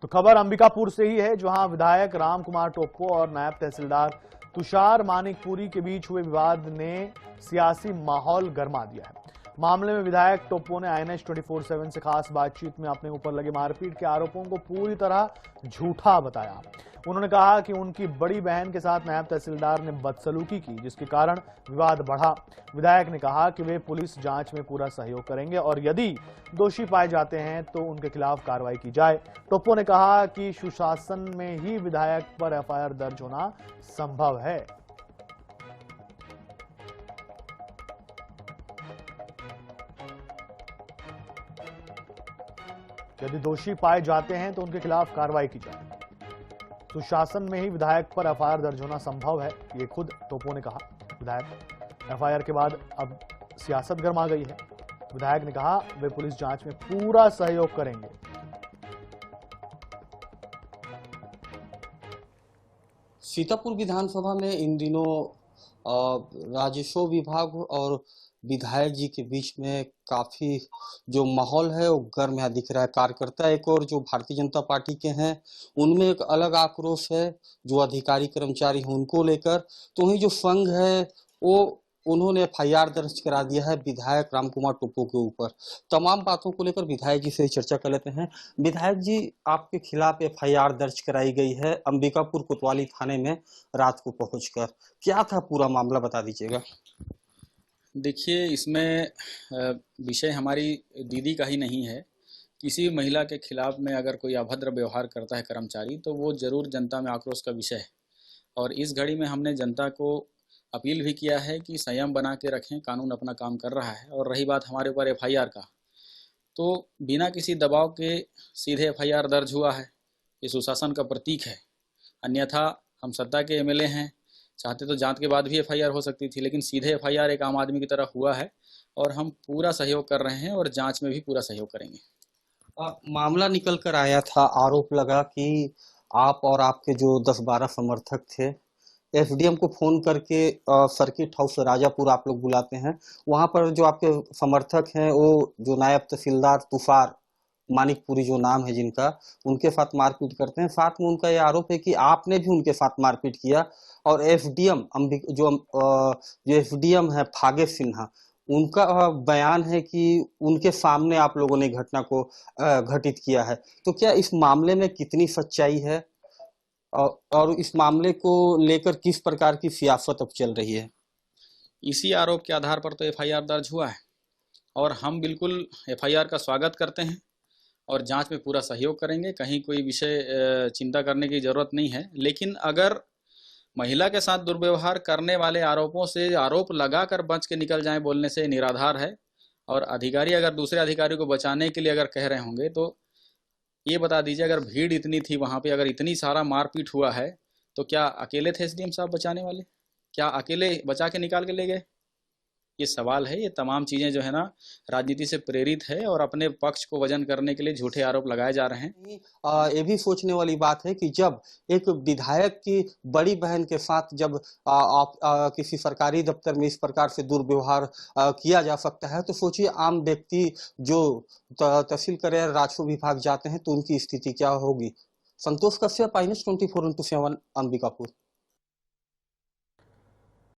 तो खबर अंबिकापुर से ही है, जहां विधायक राम कुमार टोप्पो और नायब तहसीलदार तुषार मानिकपुरी के बीच हुए विवाद ने सियासी माहौल गर्मा दिया है। मामले में विधायक टोप्पो ने INS 24/7 से खास बातचीत में अपने ऊपर लगे मारपीट के आरोपों को पूरी तरह झूठा बताया। उन्होंने कहा कि उनकी बड़ी बहन के साथ नायब तहसीलदार ने बदसलूकी की, जिसके कारण विवाद बढ़ा। विधायक ने कहा कि वे पुलिस जांच में पूरा सहयोग करेंगे और यदि दोषी पाए जाते हैं तो उनके खिलाफ कार्रवाई की जाए। टोप्पो ने कहा कि सुशासन में ही विधायक पर FIR दर्ज होना संभव है। यदि दोषी पाए जाते हैं तो उनके खिलाफ कार्रवाई की जाए। सुशासन में ही विधायक पर FIR दर्ज होना संभव है, ये खुद टोप्पो ने कहा। विधायक FIR के बाद अब सियासत गर्मा गई है। विधायक ने कहा वे पुलिस जांच में पूरा सहयोग करेंगे। सीतापुर विधानसभा में इन दिनों राजस्व विभाग और विधायक जी के बीच में काफी जो माहौल है वो गर्म यहाँ दिख रहा है। कार्यकर्ता एक और जो भारतीय जनता पार्टी के हैं उनमें एक अलग आक्रोश है, जो अधिकारी कर्मचारी हैं उनको लेकर। तो वही जो संघ है वो उन्होंने FIR दर्ज करा दिया है विधायक राम कुमार टोप्पो के ऊपर। तमाम बातों को लेकर विधायक जी से चर्चा कर लेते हैं। विधायक जी, आपके खिलाफ FIR दर्ज कराई गई है अंबिकापुर कोतवाली थाने में रात को पहुंचकर, क्या था पूरा मामला बता दीजिएगा। देखिए, इसमें विषय हमारी दीदी का ही नहीं है। किसी महिला के खिलाफ में अगर कोई अभद्र व्यवहार करता है कर्मचारी, तो वो जरूर जनता में आक्रोश का विषय है। और इस घड़ी में हमने जनता को अपील भी किया है कि संयम बना के रखें, कानून अपना काम कर रहा है। और रही बात हमारे ऊपर FIR का, तो बिना किसी दबाव के सीधे FIR दर्ज हुआ है। ये सुशासन का प्रतीक है। अन्यथा हम सत्ता के MLA हैं, चाहते तो जांच के बाद भी FIR हो सकती थी, लेकिन सीधे FIR एक आम आदमी की तरह हुआ है। और हम पूरा सहयोग कर रहे हैं और जांच में भी पूरा सहयोग करेंगे। मामला निकल कर आया था, आरोप लगा कि आप और आपके जो 10-12 समर्थक थे FDM को फोन करके सर्किट हाउस राजापुर आप लोग बुलाते हैं, वहां पर जो आपके समर्थक हैं वो जो नायब तहसीलदार तुषार मानिकपुरी जो नाम है जिनका, उनके साथ मारपीट करते हैं। साथ में उनका यह आरोप है कि आपने भी उनके साथ मारपीट किया। और FDM जो FDM है फागे सिन्हा, उनका बयान है कि उनके सामने आप लोगों ने घटना को घटित किया है। तो क्या इस मामले में कितनी सच्चाई है और इस मामले को लेकर किस प्रकार की सियासत अब चल रही है? इसी आरोप के आधार पर तो FIR दर्ज हुआ है और हम बिल्कुल FIR का स्वागत करते हैं और जांच में पूरा सहयोग करेंगे। कहीं कोई विषय चिंता करने की जरूरत नहीं है। लेकिन अगर महिला के साथ दुर्व्यवहार करने वाले आरोपों से आरोप लगाकर बच के निकल जाएं, बोलने से निराधार है। और अधिकारी अगर दूसरे अधिकारी को बचाने के लिए अगर कह रहे होंगे, तो ये बता दीजिए, अगर भीड़ इतनी थी वहां पे, अगर इतनी सारा मारपीट हुआ है, तो क्या अकेले थे SDM साहब बचाने वाले? क्या अकेले बचा के निकाल के ले गए? ये सवाल है। ये तमाम चीजें जो है ना राजनीति से प्रेरित है और अपने पक्ष को वजन करने के लिए झूठे आरोप लगाए जा रहे हैं। ये भी सोचने वाली बात है कि जब एक विधायक की बड़ी बहन के साथ जब आप किसी सरकारी दफ्तर में इस प्रकार से दुर्व्यवहार किया जा सकता है, तो सोचिए आम व्यक्ति जो तहसील कार्यालय राजस्व विभाग जाते हैं तो उनकी स्थिति क्या होगी। संतोष कश्यप, INS 24/7 अंबिकापुर।